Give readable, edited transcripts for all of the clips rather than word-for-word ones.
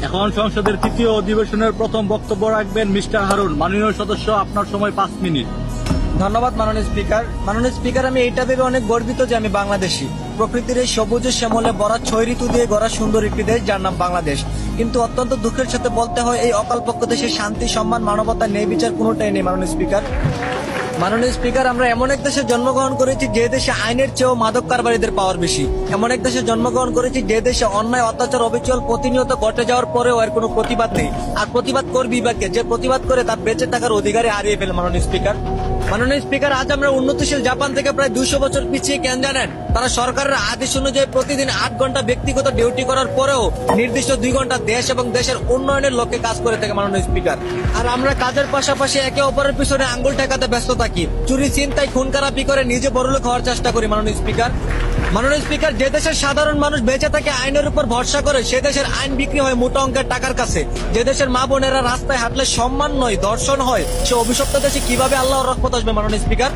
এখন সংসদের তৃতীয় অধিবেশনের প্রথম বক্তব্য রাখবেন মিস্টার হারুন। মাননীয় সদস্য, আপনার সময় 5 মিনিট। ধন্যবাদ মাননীয় স্পিকার। মাননীয় স্পিকার, আমি এইটা ভেবে অনেক গর্বিত যে আমি বাংলাদেশি। প্রকৃতির এই সবুজ শ্যামলে ভরা 6 ঋতু দিয়ে গড়া সুন্দর একটি দেশ, যার নাম বাংলাদেশ। কিন্তু অত্যন্ত দুঃখের সাথে বলতে হয়, এই অকালপক্ষ দেশে শান্তি, সম্মান, মানবতা, ন্যায় বিচার কোনোটাই নেই মাননীয় স্পিকার। মাননীয় স্পিকার, আমরা এমন এক দেশে জন্মগ্রহণ করেছি যে দেশে আইনের চেয়েও মাদক কারবারিদের পাওয়ার বেশি। এমন এক দেশে জন্মগ্রহণ করেছি যে দেশে অন্যায়, অত্যাচার, অবিচল প্রতিনিয়ত ঘটে যাওয়ার পরেও এর কোনো প্রতিবাদ নেই। আর প্রতিবাদ করবি বা কে? যে প্রতিবাদ করে তার বেঁচে থাকার অধিকারে হারিয়ে ফেলে মাননীয় স্পিকার। মাননীয় স্পিকার, আজ আমরা উন্নতিশীল জাপান থেকে প্রায় 200 বছর পিছিয়ে কেন জানেন? তারা সরকারের আদেশ অনুযায়ী প্রতিদিন 8 ঘন্টা ব্যক্তিগত ডিউটি করার পরেও নির্দিষ্ট 2 ঘন্টা দেশ এবং দেশের উন্নয়নের লক্ষ্যে কাজ করে থাকে মাননীয় স্পিকার। আর আমরা কাজের পাশাপাশি একে অপরের পিছনে আঙ্গুল ঠেকাতে ব্যস্ত থাকি, চুরি, ছিনতাই, খুন খারাপি করে নিজে বড়লোক হওয়ার চেষ্টা করি মাননীয় স্পিকার। মাননীয় স্পিকার, যে দেশের সাধারণ মানুষ বেঁচে থাকে আইনের উপর ভরসা করে, সে দেশের আইন বিক্রি হয় মোটা অঙ্কের টাকার কাছে। যে দেশের মা বোনেরা রাস্তায় হাঁটলে সম্মান নয় ধর্ষণ হয়, সে অভিশপ্ত দেশে কিভাবে আল্লাহর রহমত আসবে মাননীয় স্পিকার?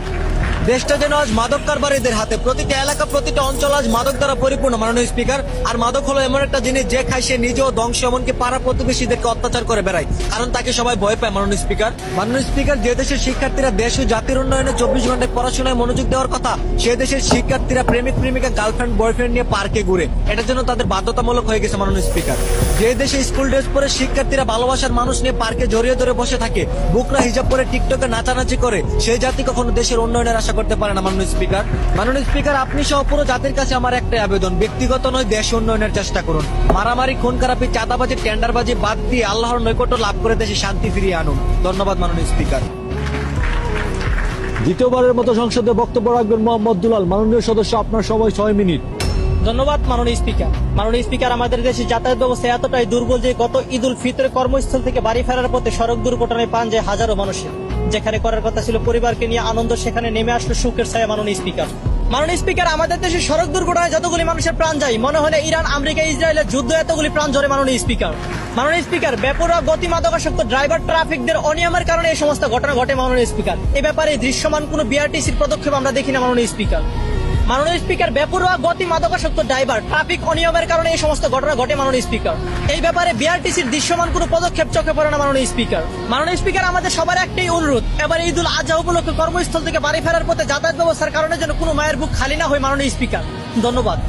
দেশটা যেন আজ মাদক কারবারিদের হাতে, প্রতিটা এলাকা, প্রতিটা অঞ্চল আজ মাদক দ্বারা পরিপূর্ণ মাননীয় স্পিকার। আর মাদক হলো এমন একটা জিনিস যে খায় সে নিজেও ধ্বংস, এমনকি পাড়া প্রতিবেশীদেরকে অত্যাচার করে বেড়ায়, কারণ তাকে সবাই ভয় পায় মাননীয় স্পিকার। মাননীয় স্পিকার, যে দেশের শিক্ষার্থীরা দেশ ও জাতির উন্নয়নে 24 ঘন্টায় পড়াশোনায় মনোযোগ দেওয়ার কথা, সে দেশের শিক্ষার্থীরা প্রেমিক প্রেমিকা, গার্লফ্রেন্ড বয়ফ্রেন্ড নিয়ে পার্কে ঘুরে। এটার জন্য তাদের বাধ্যতামূলক হয়ে গেছে মাননীয় স্পিকার। যে দেশে স্কুল ড্রেস পরে শিক্ষার্থীরা ভালোবাসার মানুষ নিয়ে পার্কে জড়িয়ে ধরে বসে থাকে, বুকরা হিজাব পরে টিকটকে নাচানাচি করে, সেই জাতি কখনো দেশের উন্নয়নের আশা করতে পারে না মাননীয় স্পিকার। মাননীয় স্পিকার, আপনি সহ পুরো জাতির কাছে আমার একটাই আবেদন, ব্যক্তিগত নয়, দেশ উন্নয়নের চেষ্টা করুন। মারামারি, খুন খারাপি, চাঁদাবাজি, টেন্ডারবাজি বাদ দিয়ে আল্লাহর নৈকট্য লাভ করে দেশে শান্তি ফিরিয়ে আনুন। ধন্যবাদ মাননীয় স্পিকার। দ্বিতীয়বারের মতো সংসদে বক্তব্য রাখবেন মোহাম্মদ দুলাল। মাননীয় সদস্য, আপনার সময় 6 মিনিট। ধন্যবাদ মাননীয় স্পিকার। মাননীয় স্পিকার, আমাদের দেশে যাতায়াত ব্যবস্থা এতটাই দুর্বল যে গত ঈদ উল ফিতরে কর্মস্থল থেকে বাড়ি ফেরার পথে সড়ক দুর্ঘটনায় প্রাণ যায় হাজারো মানুষের। যেখানে করার কথা ছিল পরিবারকে নিয়ে আনন্দ, সেখানে নেমে আসলো সুখের ছায়া মাননীয় স্পিকার। মাননীয় স্পিকার, আমাদের দেশে সড়ক দুর্ঘটনায় যতগুলি মানুষের প্রাণ যায়, মনে হলে ইরান, আমেরিকা, ইসরায়েলের যুদ্ধ এতগুলি প্রাণ ঝরে মাননীয় স্পিকার। মাননীয় স্পিকার, বেপরোয়া গতি, মাদকাসক্ত ড্রাইভার, ট্রাফিকদের অনিয়মের কারণে এই সমস্ত ঘটনা ঘটে মাননীয় স্পিকার। এ ব্যাপারে দৃশ্যমান কোনো বিআরটিসির পদক্ষেপ আমরা দেখি না মাননীয় স্পিকার। মাননীয় স্পিকার, বেপরোয়া গতি, মাদকাসক্ত ড্রাইভার, ট্রাফিক অনিয়মের কারণে এই সমস্ত ঘটনা ঘটে মাননীয় স্পিকার। এই ব্যাপারে বিআরটিসির দৃশ্যমান কোনো পদক্ষেপ চোখে পড়ে না মাননীয় স্পিকার। মাননীয় স্পিকার, আমাদের সবার একটাই অনুরোধ, এবার ঈদ উল আজহা উপলক্ষে কর্মস্থল থেকে বাড়ি ফেরার পথে যাতায়াত ব্যবস্থার কারণে যেন কোনো মায়ের বুক খালি না হয় মাননীয় স্পিকার। ধন্যবাদ।